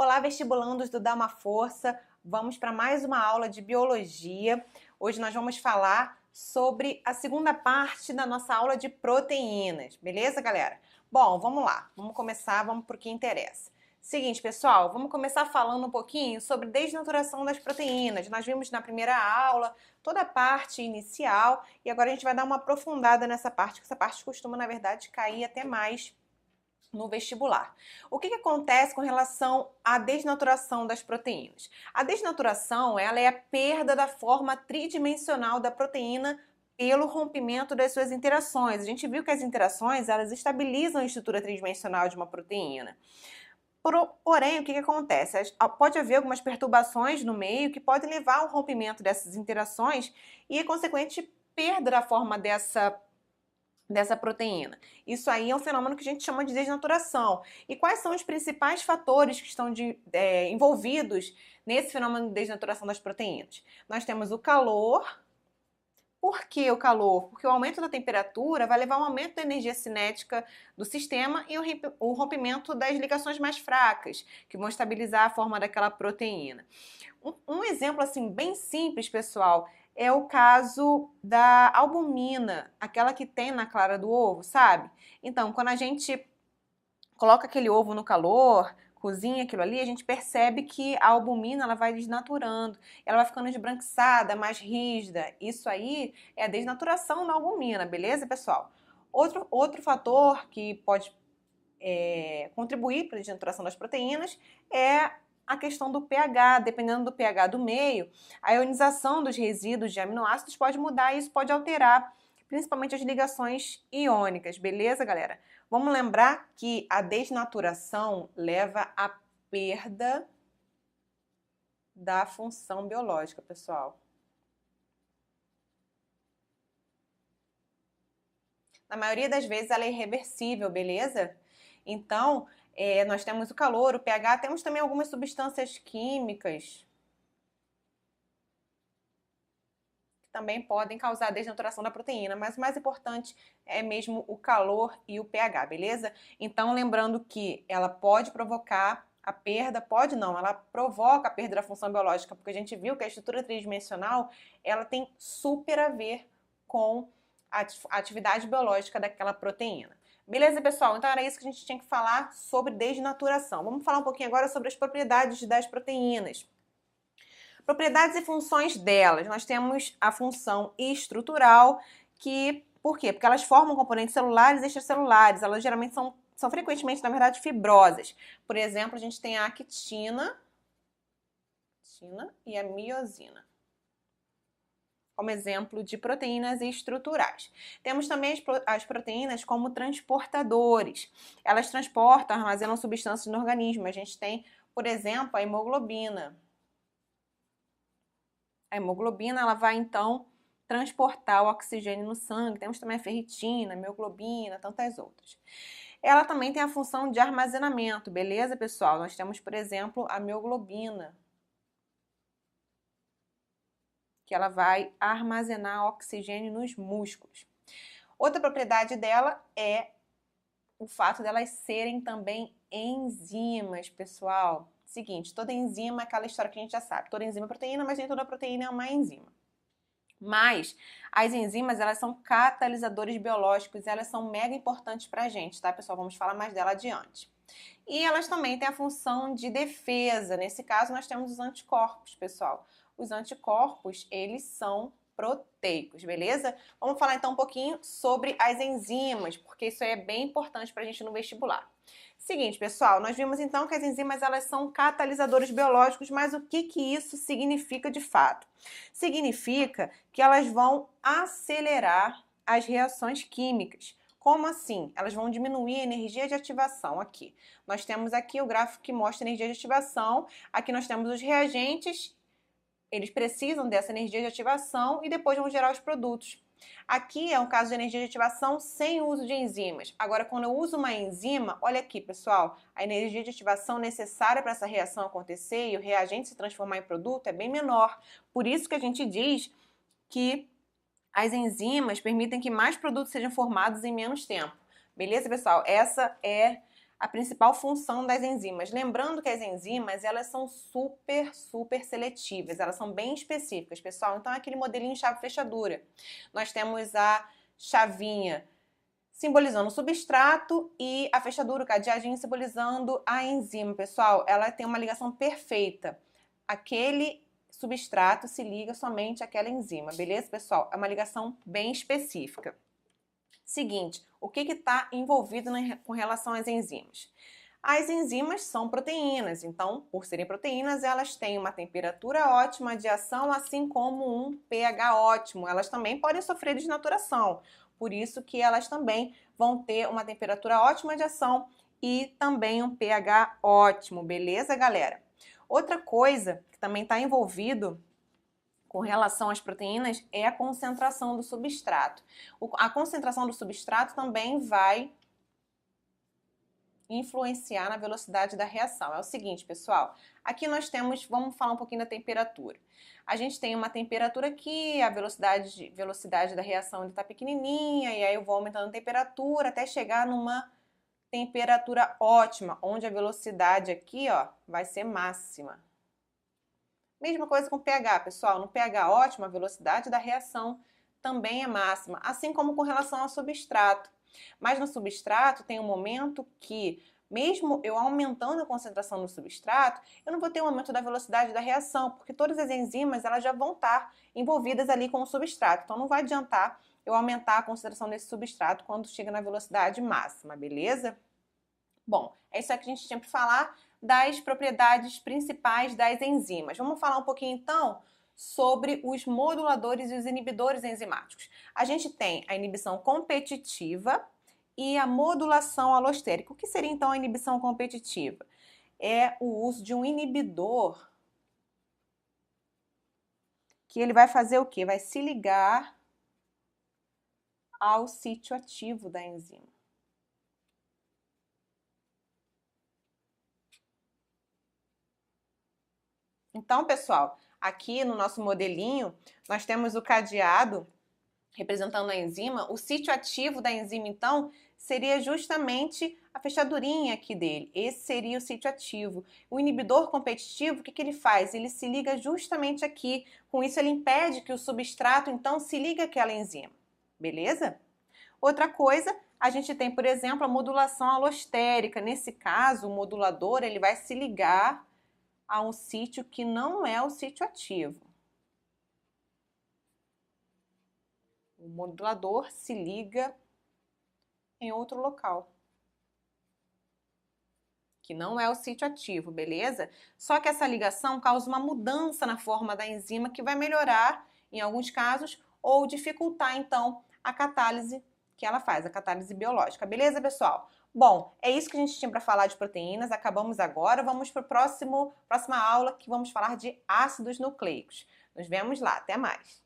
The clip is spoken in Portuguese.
Olá, vestibulandos do Dá Uma Força! Vamos para mais uma aula de Biologia. Hoje nós vamos falar sobre a segunda parte da nossa aula de proteínas. Beleza, galera? Bom, vamos lá. Vamos começar, vamos para o que interessa. Seguinte, pessoal, vamos começar falando um pouquinho sobre desnaturação das proteínas. Nós vimos na primeira aula toda a parte inicial e agora a gente vai dar uma aprofundada nessa parte, que essa parte costuma, na verdade, cair até mais no vestibular. O que acontece com relação à desnaturação das proteínas? A desnaturação, ela é a perda da forma tridimensional da proteína pelo rompimento das suas interações. A gente viu que as interações, elas estabilizam a estrutura tridimensional de uma proteína. Porém, o que acontece? Pode haver algumas perturbações no meio que podem levar ao rompimento dessas interações e a consequente perda da forma dessa proteína. Isso aí é um fenômeno que a gente chama de desnaturação. E quais são os principais fatores que estão envolvidos nesse fenômeno de desnaturação das proteínas? Nós temos o calor. Por que o calor? Porque o aumento da temperatura vai levar a um aumento da energia cinética do sistema e o rompimento das ligações mais fracas, que vão estabilizar a forma daquela proteína. Um exemplo assim bem simples, pessoal, é o caso da albumina, aquela que tem na clara do ovo, sabe? Então, quando a gente coloca aquele ovo no calor, cozinha aquilo ali, a gente percebe que a albumina ela vai desnaturando, ela vai ficando esbranquiçada, mais rígida. Isso aí é a desnaturação da albumina, beleza, pessoal? Outro fator que pode contribuir para a desnaturação das proteínas é a questão do pH. Dependendo do pH do meio, a ionização dos resíduos de aminoácidos pode mudar e isso pode alterar principalmente as ligações iônicas, beleza, galera? Vamos lembrar que a desnaturação leva à perda da função biológica, pessoal. Na maioria das vezes ela é irreversível, beleza? Então, nós temos o calor, o pH, temos também algumas substâncias químicas que também podem causar desnaturação da proteína, mas o mais importante é mesmo o calor e o pH, beleza? Então, lembrando que ela pode provocar a perda, pode não, ela provoca a perda da função biológica, porque a gente viu que a estrutura tridimensional, ela tem super a ver com a atividade biológica daquela proteína. Beleza, pessoal? Então era isso que a gente tinha que falar sobre desnaturação. Vamos falar um pouquinho agora sobre as propriedades das proteínas. Propriedades e funções delas. Nós temos a função estrutural, por quê? Porque elas formam componentes celulares e extracelulares. Elas geralmente são frequentemente, na verdade, fibrosas. Por exemplo, a gente tem a actina e a miosina como exemplo de proteínas estruturais. Temos também as proteínas como transportadores. Elas transportam, armazenam substâncias no organismo. A gente tem, por exemplo, a hemoglobina. A hemoglobina ela vai, então, transportar o oxigênio no sangue. Temos também a ferritina, a mioglobina, tantas outras. Ela também tem a função de armazenamento, beleza, pessoal? Nós temos, por exemplo, a mioglobina, que ela vai armazenar oxigênio nos músculos. Outra propriedade dela é o fato delas serem também enzimas, pessoal. Seguinte, toda enzima é aquela história que a gente já sabe. Toda enzima é proteína, mas nem toda proteína é uma enzima. Mas as enzimas, elas são catalisadores biológicos e elas são mega importantes pra gente, tá, pessoal? Vamos falar mais dela adiante. E elas também têm a função de defesa. Nesse caso, nós temos os anticorpos, pessoal. Os anticorpos, eles são proteicos, beleza? Vamos falar então um pouquinho sobre as enzimas, porque isso aí é bem importante pra gente no vestibular. Seguinte, pessoal, nós vimos então que as enzimas elas são catalisadores biológicos, mas o que isso significa de fato? Significa que elas vão acelerar as reações químicas. Como assim? Elas vão diminuir a energia de ativação aqui. Nós temos aqui o gráfico que mostra a energia de ativação. Aqui nós temos os reagentes, eles precisam dessa energia de ativação e depois vão gerar os produtos. Aqui é um caso de energia de ativação sem uso de enzimas. Agora, quando eu uso uma enzima, olha aqui, pessoal, a energia de ativação necessária para essa reação acontecer e o reagente se transformar em produto é bem menor. Por isso que a gente diz que as enzimas permitem que mais produtos sejam formados em menos tempo. Beleza, pessoal? Essa é a principal função das enzimas. Lembrando que as enzimas, elas são super seletivas, elas são bem específicas, pessoal. Então, é aquele modelinho chave-fechadura. Nós temos a chavinha simbolizando o substrato e a fechadura, o cadeadinho, simbolizando a enzima, pessoal. Ela tem uma ligação perfeita. Aquele substrato se liga somente àquela enzima, beleza, pessoal? É uma ligação bem específica. Seguinte, o que está envolvido com relação às enzimas? As enzimas são proteínas, então, por serem proteínas, elas têm uma temperatura ótima de ação, assim como um pH ótimo. Elas também podem sofrer desnaturação, por isso que elas também vão ter uma temperatura ótima de ação e também um pH ótimo, beleza, galera? Outra coisa que também está envolvido com relação às proteínas é a concentração do substrato. A concentração do substrato também vai influenciar na velocidade da reação. É o seguinte, pessoal, aqui nós temos, vamos falar um pouquinho da temperatura. A gente tem uma temperatura aqui, a velocidade da reação está pequenininha, e aí eu vou aumentando a temperatura até chegar numa temperatura ótima, onde a velocidade aqui, ó, vai ser máxima. Mesma coisa com pH, pessoal. No pH ótimo, a velocidade da reação também é máxima, assim como com relação ao substrato. Mas no substrato tem um momento que, mesmo eu aumentando a concentração do substrato, eu não vou ter um aumento da velocidade da reação, porque todas as enzimas elas já vão estar envolvidas ali com o substrato. Então não vai adiantar eu aumentar a concentração desse substrato quando chega na velocidade máxima, beleza? Bom, é isso aí que a gente tinha para falar das propriedades principais das enzimas. Vamos falar um pouquinho então sobre os moduladores e os inibidores enzimáticos. A gente tem a inibição competitiva e a modulação alostérica. O que seria então a inibição competitiva? É o uso de um inibidor que ele vai fazer o quê? Vai se ligar ao sítio ativo da enzima. Então, pessoal, aqui no nosso modelinho, nós temos o cadeado representando a enzima. O sítio ativo da enzima, então, seria justamente a fechadurinha aqui dele. Esse seria o sítio ativo. O inibidor competitivo, o que ele faz? Ele se liga justamente aqui. Com isso, ele impede que o substrato, então, se ligue àquela enzima. Beleza? Outra coisa, a gente tem, por exemplo, a modulação alostérica. Nesse caso, o modulador ele vai se ligar a um sítio que não é o sítio ativo. O modulador se liga em outro local, que não é o sítio ativo, beleza? Só que essa ligação causa uma mudança na forma da enzima que vai melhorar, em alguns casos, ou dificultar, então, a catálise que ela faz, a catálise biológica. Beleza, pessoal? Bom, é isso que a gente tinha para falar de proteínas. Acabamos agora. Vamos para a próxima aula que vamos falar de ácidos nucleicos. Nos vemos lá. Até mais!